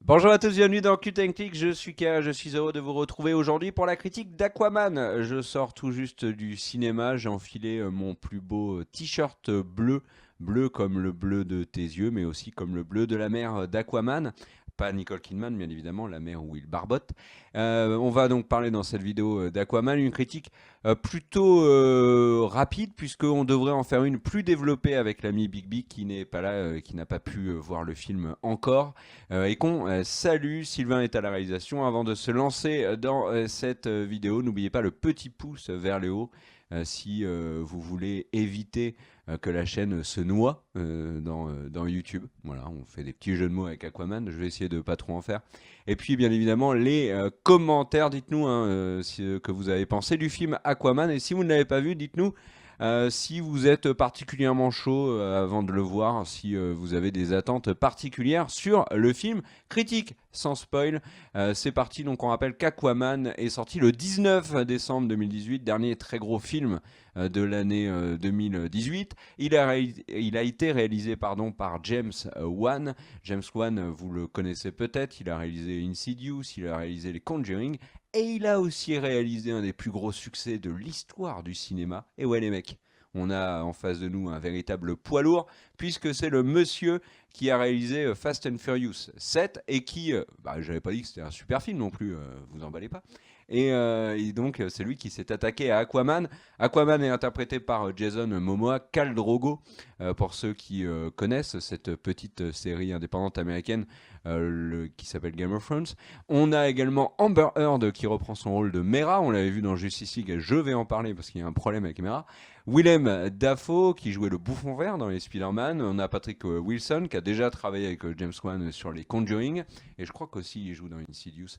Bonjour à tous, bienvenue dans Cult and Click, je suis K, je suis heureux de vous retrouver aujourd'hui pour la critique d'Aquaman. Je sors tout juste du cinéma, j'ai enfilé mon plus beau t-shirt bleu, bleu comme le bleu de tes yeux, mais aussi comme le bleu de la mer d'Aquaman. Pas Nicole Kidman, bien évidemment, la mer où il barbote. On va donc parler dans cette vidéo d'Aquaman, une critique plutôt rapide, puisqu'on devrait en faire une plus développée avec l'ami Big Big qui n'est pas là, qui n'a pas pu voir le film encore. Et qu'on salue. Sylvain est à la réalisation. Avant de se lancer dans cette vidéo, n'oubliez pas le petit pouce vers le haut si vous voulez éviter que la chaîne se noie dans YouTube. Voilà, on fait des petits jeux de mots avec Aquaman. Je vais essayer de pas trop en faire. Et puis, bien évidemment, les commentaires. Dites-nous que vous avez pensé du film Aquaman. Et si vous ne l'avez pas vu, dites-nous si vous êtes particulièrement chaud avant de le voir, si vous avez des attentes particulières sur le film, critique sans spoil. C'est parti, donc on rappelle qu'Aquaman est sorti le 19 décembre 2018, dernier très gros film de l'année 2018. Il a été réalisé par James Wan. James Wan, vous le connaissez peut-être, il a réalisé Insidious, il a réalisé Les Conjuring, et il a aussi réalisé un des plus gros succès de l'histoire du cinéma. Et ouais les mecs, on a en face de nous un véritable poids lourd, puisque c'est le monsieur qui a réalisé Fast and Furious 7, et qui, j'avais pas dit que c'était un super film non plus, vous emballez pas. Et donc c'est lui qui s'est attaqué à Aquaman. Aquaman est interprété par Jason Momoa, Khal Drogo, pour ceux qui connaissent cette petite série indépendante américaine qui s'appelle Game of Thrones. On a également Amber Heard qui reprend son rôle de Mera, on l'avait vu dans Justice League, je vais en parler parce qu'il y a un problème avec Mera. Willem Dafoe qui jouait le bouffon vert dans les Spider-Man. On a Patrick Wilson qui a déjà travaillé avec James Wan sur les Conjuring, et je crois qu'aussi il joue dans Insidious.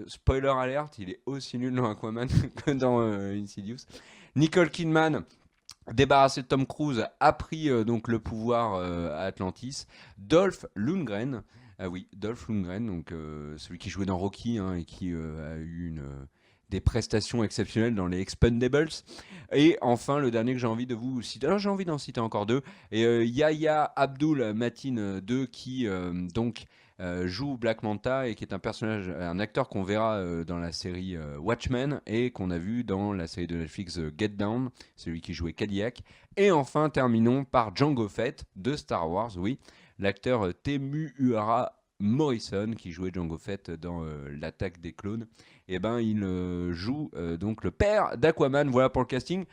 Spoiler alert, il est aussi nul dans Aquaman que dans Insidious. Nicole Kidman, débarrassé de Tom Cruise, a pris donc le pouvoir à Atlantis. Dolph Lundgren, oui, Dolph Lundgren, donc celui qui jouait dans Rocky et qui a eu des prestations exceptionnelles dans les Expendables. Et enfin, le dernier que j'ai envie de vous citer, alors j'ai envie d'en citer encore deux, et Yahya Abdul Mateen 2 qui joue Black Manta et qui est un acteur qu'on verra dans la série Watchmen et qu'on a vu dans la série de Netflix Get Down, celui qui jouait Cadillac. Et enfin, terminons par Jango Fett de Star Wars, oui, l'acteur Temuera Morrison qui jouait Jango Fett dans l'attaque des clones. Et ben il joue donc le père d'Aquaman. Voilà pour le casting.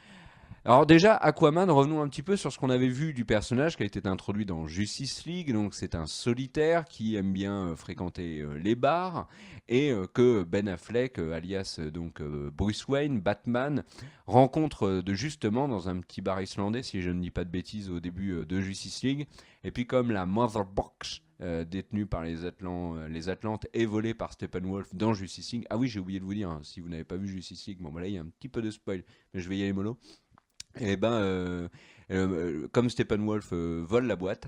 Alors déjà, Aquaman, revenons un petit peu sur ce qu'on avait vu du personnage qui a été introduit dans Justice League. Donc c'est un solitaire qui aime bien fréquenter les bars, et que Ben Affleck, alias Bruce Wayne, Batman, rencontre justement dans un petit bar islandais, si je ne dis pas de bêtises, au début de Justice League. Et puis comme la Mother Box détenue par les Atlantes et volée par Steppenwolf dans Justice League. Ah oui, j'ai oublié de vous dire, hein, si vous n'avez pas vu Justice League, bon bah là il y a un petit peu de spoil, mais je vais y aller mollo. Et ben, comme Steppenwolf vole la boîte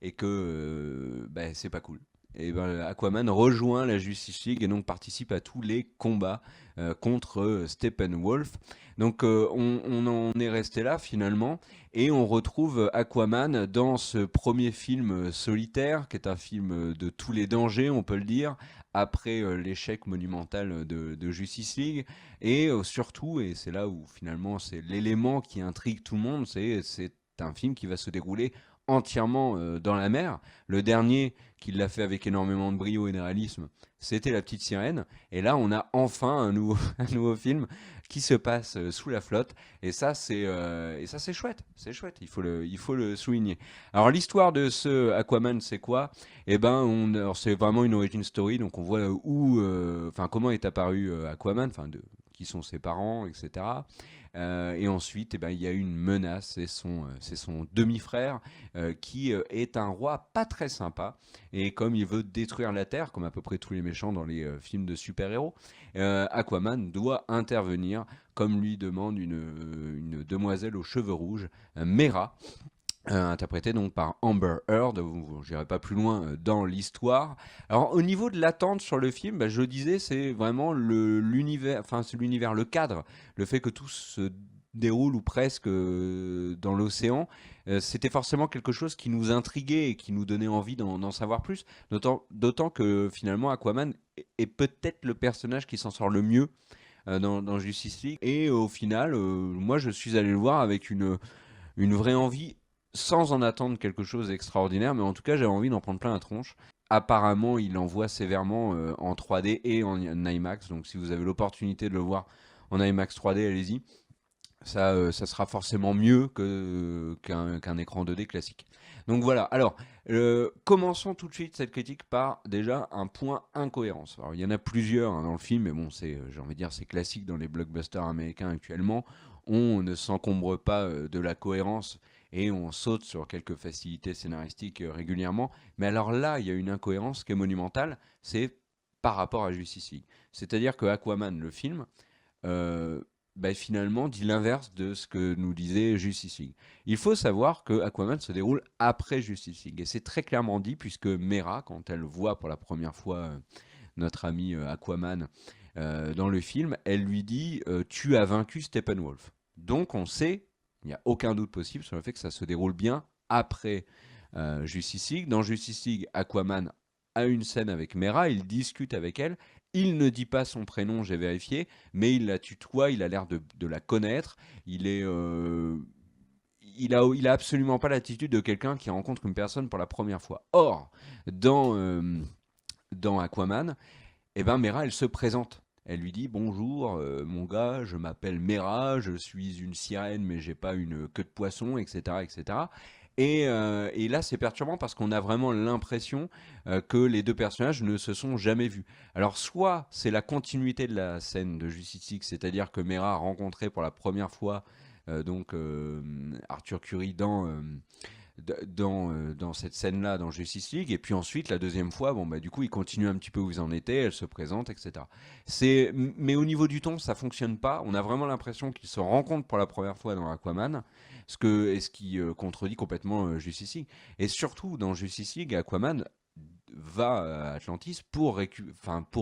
et que c'est pas cool. Et ben, Aquaman rejoint la Justice League et donc participe à tous les combats contre Steppenwolf. Donc on en est resté là finalement, et on retrouve Aquaman dans ce premier film solitaire qui est un film de tous les dangers, on peut le dire, après l'échec monumental de Justice League. Et surtout, et c'est là où finalement c'est l'élément qui intrigue tout le monde, c'est un film qui va se dérouler entièrement dans la mer. Le dernier, qui l'a fait avec énormément de brio et de réalisme, c'était La Petite Sirène. Et là, on a enfin un nouveau, un nouveau film qui se passe sous la flotte. Et ça, c'est chouette. C'est chouette. Il faut le souligner. Alors, l'histoire de ce Aquaman, c'est quoi? Eh ben, alors, c'est vraiment une origin story. Donc, on voit comment est apparu Aquaman, qui sont ses parents, etc. Et ensuite, eh ben, il y a une menace, c'est son demi-frère qui est un roi pas très sympa. Et comme il veut détruire la Terre, comme à peu près tous les méchants dans les films de super-héros, Aquaman doit intervenir, comme lui demande une demoiselle aux cheveux rouges, Mera, interprété donc par Amber Heard. Je n'irai pas plus loin dans l'histoire. Alors au niveau de l'attente sur le film, je le disais, c'est vraiment l'univers, enfin c'est l'univers, le cadre, le fait que tout se déroule ou presque dans l'océan, c'était forcément quelque chose qui nous intriguait et qui nous donnait envie d'en savoir plus. D'autant que finalement Aquaman est peut-être le personnage qui s'en sort le mieux dans Justice League. Et au final, moi je suis allé le voir avec une vraie envie, sans en attendre quelque chose d'extraordinaire, mais en tout cas j'avais envie d'en prendre plein la tronche. Apparemment, il envoie sévèrement en 3D et en IMAX, donc si vous avez l'opportunité de le voir en IMAX 3D, allez-y. Ça sera forcément mieux qu'un écran 2D classique. Donc voilà, alors commençons tout de suite cette critique par déjà un point incohérence. Alors il y en a plusieurs dans le film, mais bon, j'ai envie de dire, c'est classique dans les blockbusters américains actuellement. On ne s'encombre pas de la cohérence et on saute sur quelques facilités scénaristiques régulièrement. Mais alors là, il y a une incohérence qui est monumentale, c'est par rapport à Justice League. C'est-à-dire que Aquaman, le film, euh, finalement dit l'inverse de ce que nous disait Justice League. Il faut savoir que Aquaman se déroule après Justice League et c'est très clairement dit puisque Mera, quand elle voit pour la première fois notre ami Aquaman dans le film, elle lui dit tu as vaincu Steppenwolf. Donc on sait, il n'y a aucun doute possible sur le fait que ça se déroule bien après Justice League. Dans Justice League, Aquaman a une scène avec Mera, il discute avec elle. Il ne dit pas son prénom, j'ai vérifié, mais il la tutoie, il a l'air de la connaître. Il a absolument pas l'attitude de quelqu'un qui rencontre une personne pour la première fois. Or, dans Aquaman, eh ben Mera, elle se présente. Elle lui dit bonjour, mon gars, je m'appelle Mera, je suis une sirène, mais j'ai pas une queue de poisson, etc., etc. Et là, c'est perturbant parce qu'on a vraiment l'impression que les deux personnages ne se sont jamais vus. Alors, soit c'est la continuité de la scène de Justice League, c'est-à-dire que Mera a rencontré pour la première fois Arthur Curry dans cette scène-là, dans Justice League, et puis ensuite, la deuxième fois, bon, bah, du coup, ils continuent un petit peu où ils en étaient, elle se présente, etc. Mais au niveau du ton, ça fonctionne pas. On a vraiment l'impression qu'ils se rencontrent pour la première fois dans Aquaman, ce qui contredit complètement Justice League. Et surtout, dans Justice League, Aquaman va à Atlantis pour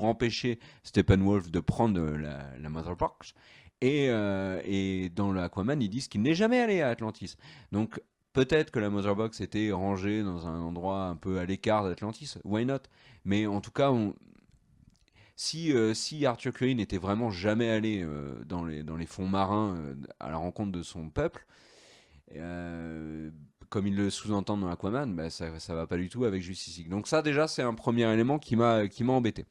empêcher Steppenwolf de prendre la Mother Box. Et dans l'Aquaman, ils disent qu'il n'est jamais allé à Atlantis. Donc peut-être que la Mother Box était rangée dans un endroit un peu à l'écart d'Atlantis, why not? Mais en tout cas, si Arthur Curry n'était vraiment jamais allé dans les fonds marins à la rencontre de son peuple, euh, comme il le sous-entend dans Aquaman, bah, ça va pas du tout avec Justice League. Donc ça déjà c'est un premier élément qui m'a embêté.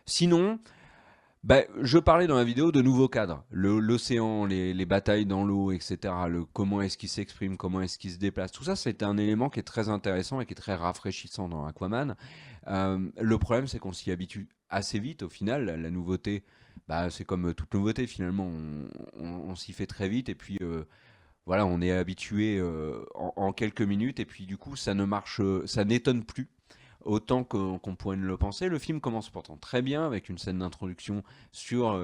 Sinon, je parlais dans la vidéo de nouveaux cadres, l'océan, les batailles dans l'eau, etc. Comment est-ce qu'il s'exprime, comment est-ce qu'il se déplace. Tout ça, c'est un élément qui est très intéressant et qui est très rafraîchissant dans Aquaman. Le problème, c'est qu'on s'y habitue assez vite au final. La nouveauté, c'est comme toute nouveauté finalement, on s'y fait très vite et puis voilà, on est habitué en quelques minutes et puis du coup, ça n'étonne plus autant qu'on pourrait le penser. Le film commence pourtant très bien avec une scène d'introduction sur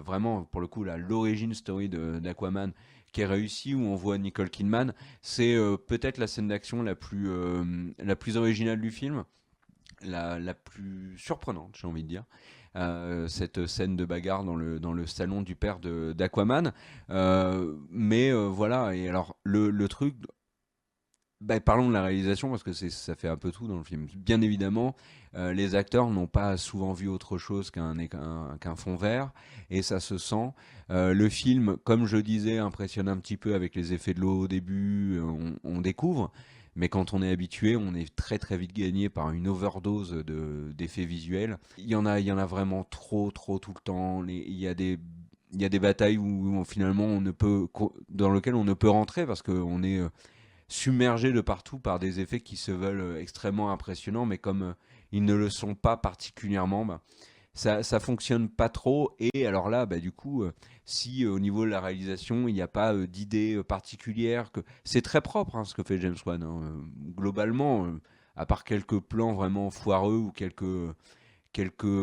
vraiment pour le coup l'origine story d'Aquaman qui est réussie où on voit Nicole Kidman. C'est peut-être la scène d'action la plus originale du film, la plus surprenante, j'ai envie de dire. Cette scène de bagarre dans le salon du père d'Aquaman. Voilà, et alors le truc, parlons de la réalisation parce que ça fait un peu tout dans le film. Bien évidemment, les acteurs n'ont pas souvent vu autre chose qu'un fond vert et ça se sent. Le film, comme je disais, impressionne un petit peu avec les effets de l'eau au début, on découvre. Mais quand on est habitué, on est très très vite gagné par une overdose d'effets visuels. Il y en a vraiment trop tout le temps. Il y a des batailles finalement dans lesquelles on ne peut rentrer parce qu'on est submergé de partout par des effets qui se veulent extrêmement impressionnants, mais comme ils ne le sont pas particulièrement, ça fonctionne pas trop. Et alors là, du coup, si au niveau de la réalisation, il n'y a pas d'idée particulière, que c'est très propre hein, ce que fait James Wan. Hein. Globalement, à part quelques plans vraiment foireux ou quelques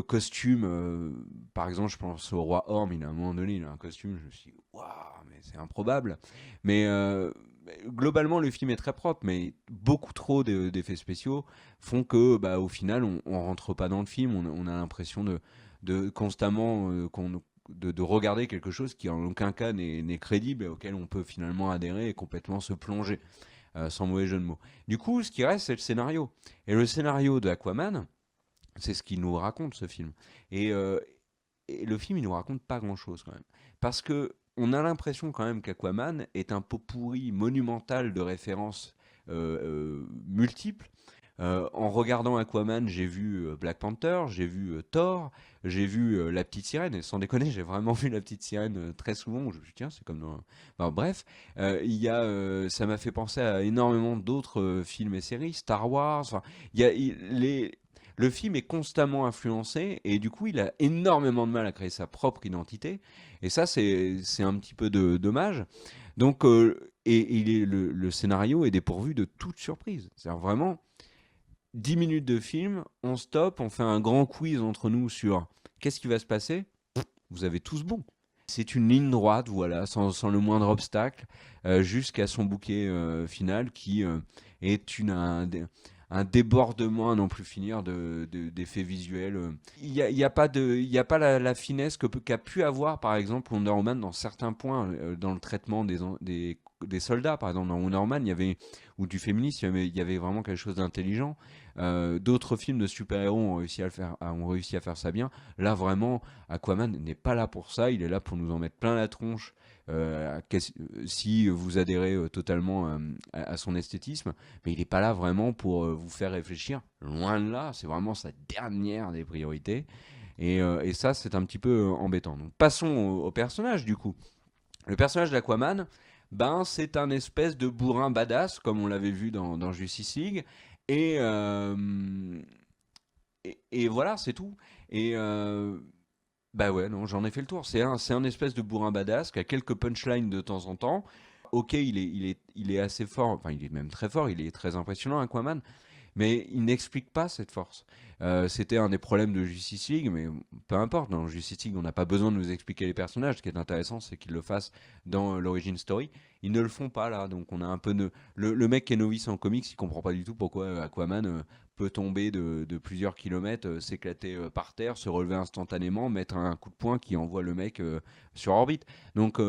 costumes. Par exemple, je pense au roi Orm, il a à un moment donné, il a un costume, je me suis dit, waouh, mais c'est improbable. Mais globalement, le film est très propre, mais beaucoup trop d'effets spéciaux font que, au final, on rentre pas dans le film. On a l'impression de constamment de regarder quelque chose qui en aucun cas n'est crédible et auquel on peut finalement adhérer et complètement se plonger, sans mauvais jeu de mots. Du coup, ce qui reste, c'est le scénario. Et le scénario de Aquaman, c'est ce qu'il nous raconte, ce film. Et, euh, et le film, il nous raconte pas grand-chose quand même. Parce que on a l'impression quand même qu'Aquaman est un pot pourri monumental de références multiples. En regardant Aquaman, j'ai vu Black Panther, j'ai vu Thor, j'ai vu La Petite Sirène, et sans déconner, j'ai vraiment vu La Petite Sirène très souvent, où je me suis dit, tiens, c'est comme dans... Enfin, bref, ça m'a fait penser à énormément d'autres films et séries, Star Wars, enfin, il y a, il- les... Le film est constamment influencé et du coup il a énormément de mal à créer sa propre identité et ça c'est un petit peu dommage. Donc le scénario est dépourvu de toute surprise. C'est-à-dire vraiment 10 minutes de film, on stoppe, on fait un grand quiz entre nous sur qu'est-ce qui va se passer. Vous avez tous bon. C'est une ligne droite, voilà, sans le moindre obstacle, jusqu'à son bouquet final qui est un débordement à n'en plus finir d'effets visuels. Il y a pas la finesse qu'a pu avoir, par exemple, Wonder Woman dans certains points, dans le traitement des soldats, par exemple, dans Wonder Woman, ou du féminisme, il y avait vraiment quelque chose d'intelligent. D'autres films de super-héros ont réussi à faire ça bien. Là, vraiment, Aquaman n'est pas là pour ça, il est là pour nous en mettre plein la tronche si vous adhérez totalement à son esthétisme, mais il n'est pas là vraiment pour vous faire réfléchir. Loin de là, c'est vraiment sa dernière des priorités. Et ça, c'est un petit peu embêtant. Donc, passons au personnage du coup. Le personnage d'Aquaman, ben, c'est un espèce de bourrin badass, comme on l'avait vu dans Justice League. Et, euh, et voilà, c'est tout. Et, bah ouais, non, j'en ai fait le tour. C'est un espèce de bourrin badass qui a quelques punchlines de temps en temps. Ok, il est assez fort, enfin il est même très fort, il est très impressionnant, Aquaman, mais il n'explique pas cette force. C'était un des problèmes de Justice League, mais peu importe, dans Justice League, on n'a pas besoin de nous expliquer les personnages. Ce qui est intéressant, c'est qu'ils le fassent dans l'origin story. Ils ne le font pas là, donc on a un peu le mec qui est novice en comics, il comprend pas du tout pourquoi Aquaman peut tomber de plusieurs kilomètres, s'éclater par terre, se relever instantanément, mettre un coup de poing qui envoie le mec sur orbite. Donc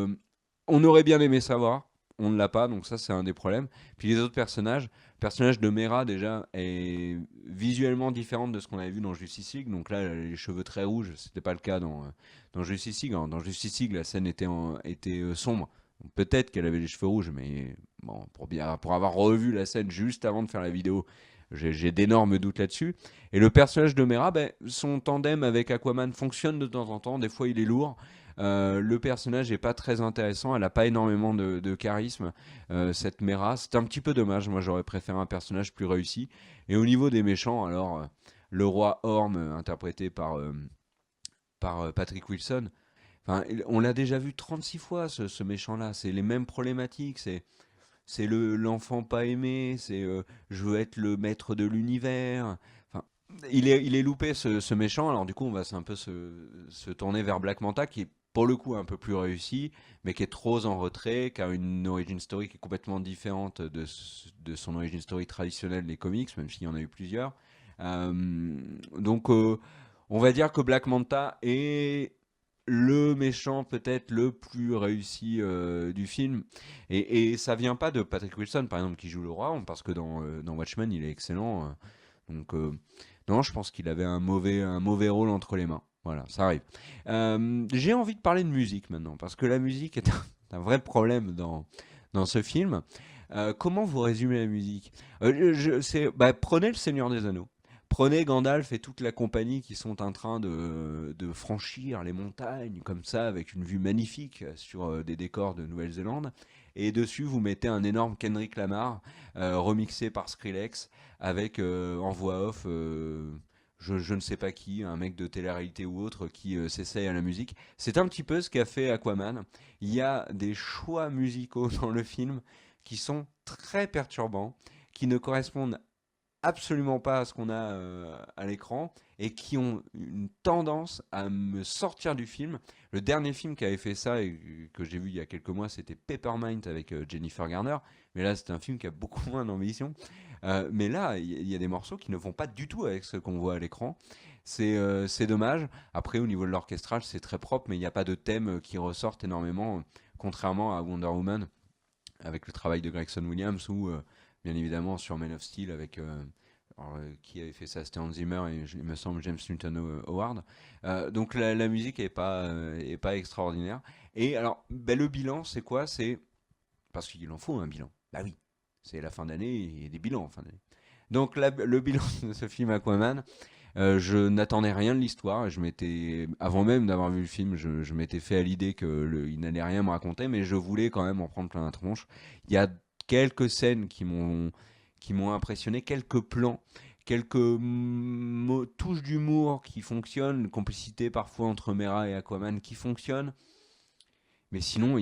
on aurait bien aimé savoir. On ne l'a pas, donc ça c'est un des problèmes. Puis les autres personnages, le personnage de Mera déjà est visuellement différente de ce qu'on avait vu dans Justice League. Donc là, les cheveux très rouges, c'était pas le cas dans Justice League. Dans Justice League, la scène était sombre. Donc, peut-être qu'elle avait les cheveux rouges, mais bon, pour avoir revu la scène juste avant de faire la vidéo, j'ai d'énormes doutes là-dessus. Et le personnage de Mera, ben, son tandem avec Aquaman fonctionne de temps en temps. Des fois, il est lourd. Le personnage est pas très intéressant. Elle a pas énormément de charisme, cette Mera. C'est un petit peu dommage. Moi, j'aurais préféré un personnage plus réussi. Et au niveau des méchants, alors, le roi Orm, interprété par Patrick Wilson, enfin, on l'a déjà vu 36 fois, ce méchant-là. C'est les mêmes problématiques. C'est l'enfant pas aimé. C'est je veux être le maître de l'univers. Enfin, il est loupé, ce méchant. Alors, du coup, on va un peu se tourner vers Black Manta, qui est pour le coup un peu plus réussi, mais qui est trop en retrait, qui a une origin story qui est complètement différente de son origin story traditionnelle des comics, même s'il y en a eu plusieurs. Donc, on va dire que Black Manta est le méchant peut-être le plus réussi du film. Et ça vient pas de Patrick Wilson, par exemple, qui joue le roi, parce que dans Watchmen, il est excellent. Donc, non, je pense qu'il avait un mauvais rôle entre les mains. Voilà, ça arrive. J'ai envie de parler de musique maintenant, parce que la musique est un vrai problème dans ce film. Comment vous résumez la musique? Prenez Le Seigneur des Anneaux. Prenez Gandalf et toute la compagnie qui sont en train de franchir les montagnes comme ça, avec une vue magnifique sur des décors de Nouvelle-Zélande. Et dessus, vous mettez un énorme Kendrick Lamar, remixé par Skrillex, avec en voix off, je ne sais pas qui, un mec de télé-réalité ou autre, qui s'essaye à la musique. C'est un petit peu ce qu'a fait Aquaman. Il y a des choix musicaux dans le film qui sont très perturbants, qui ne correspondent absolument pas à ce qu'on a à l'écran et qui ont une tendance à me sortir du film. Le dernier film qui avait fait ça et que j'ai vu il y a quelques mois, c'était Peppermint avec Jennifer Garner. Mais là, c'est un film qui a beaucoup moins d'ambition. Mais là, il y a des morceaux qui ne vont pas du tout avec ce qu'on voit à l'écran. C'est dommage. Après, au niveau de l'orchestral, c'est très propre, mais il n'y a pas de thème qui ressortent énormément, contrairement à Wonder Woman, avec le travail de Gregson Williams, ou bien évidemment sur Man of Steel, avec qui avait fait ça, c'était Hans Zimmer et il me semble James Newton Howard. Donc la musique est pas extraordinaire. Et alors, ben, le bilan, c'est quoi? C'est parce qu'il en faut un bilan. Bah oui, c'est la fin d'année et des bilans en fin d'année. Donc le bilan de ce film Aquaman, je n'attendais rien de l'histoire. Je m'étais, avant même d'avoir vu le film, je m'étais fait à l'idée il n'allait rien me raconter, mais je voulais quand même en prendre plein la tronche. Il y a quelques scènes qui m'ont impressionné, quelques plans, quelques touches d'humour qui fonctionnent, une complicité parfois entre Mera et Aquaman qui fonctionne. Mais sinon,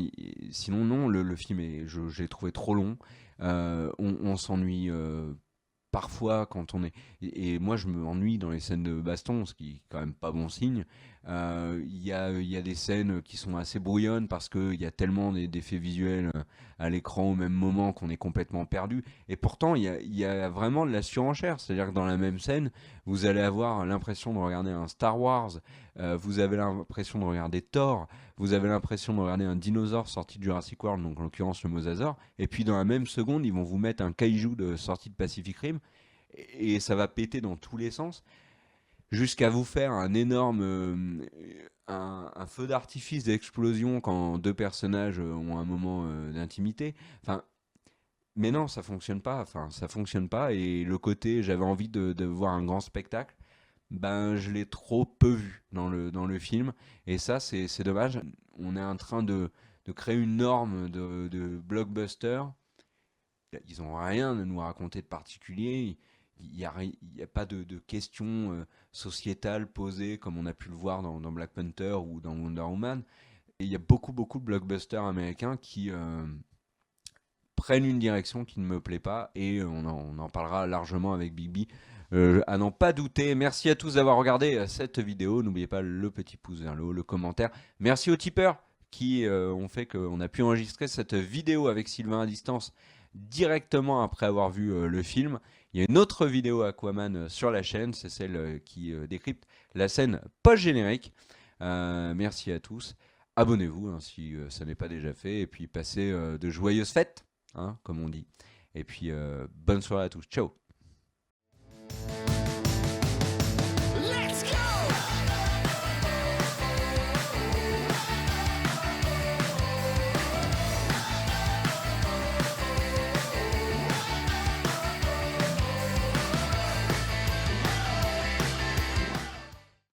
sinon non, le film je l'ai trouvé trop long. On s'ennuie parfois quand on est. Et moi, je m'ennuie dans les scènes de baston, ce qui est quand même pas bon signe. Il y a des scènes qui sont assez brouillonnes parce qu'il y a tellement d'effets visuels à l'écran au même moment qu'on est complètement perdu. Et pourtant, il y a vraiment de la surenchère. C'est-à-dire que dans la même scène, vous allez avoir l'impression de regarder un Star Wars, vous avez l'impression de regarder Thor, vous avez l'impression de regarder un dinosaure sorti de Jurassic World, donc en l'occurrence le mosasaure, et puis dans la même seconde, ils vont vous mettre un kaiju sorti de Pacific Rim, et ça va péter dans tous les sens, jusqu'à vous faire un énorme un feu d'artifice d'explosion quand deux personnages ont un moment d'intimité. Enfin, mais non, ça fonctionne pas. Enfin, ça fonctionne pas. Et le côté, j'avais envie de voir un grand spectacle. Ben, je l'ai trop peu vu dans le film. Et ça, c'est dommage. On est en train de créer une norme de blockbuster. Ils ont rien à nous raconter de particulier. Il y a pas de questions sociétales posées comme on a pu le voir dans Black Panther ou dans Wonder Woman. Et il y a beaucoup de blockbusters américains qui prennent une direction qui ne me plaît pas. Et on en parlera largement avec Big B. À n'en pas douter. Merci à tous d'avoir regardé cette vidéo. N'oubliez pas le petit pouce vers le haut, le commentaire. Merci aux tipeurs qui ont fait qu'on a pu enregistrer cette vidéo avec Sylvain à distance directement après avoir vu le film. Il y a une autre vidéo Aquaman sur la chaîne, c'est celle qui décrypte la scène post-générique. Merci à tous. Abonnez-vous hein, si ça n'est pas déjà fait. Et puis passez de joyeuses fêtes, hein, comme on dit. Et puis bonne soirée à tous. Ciao.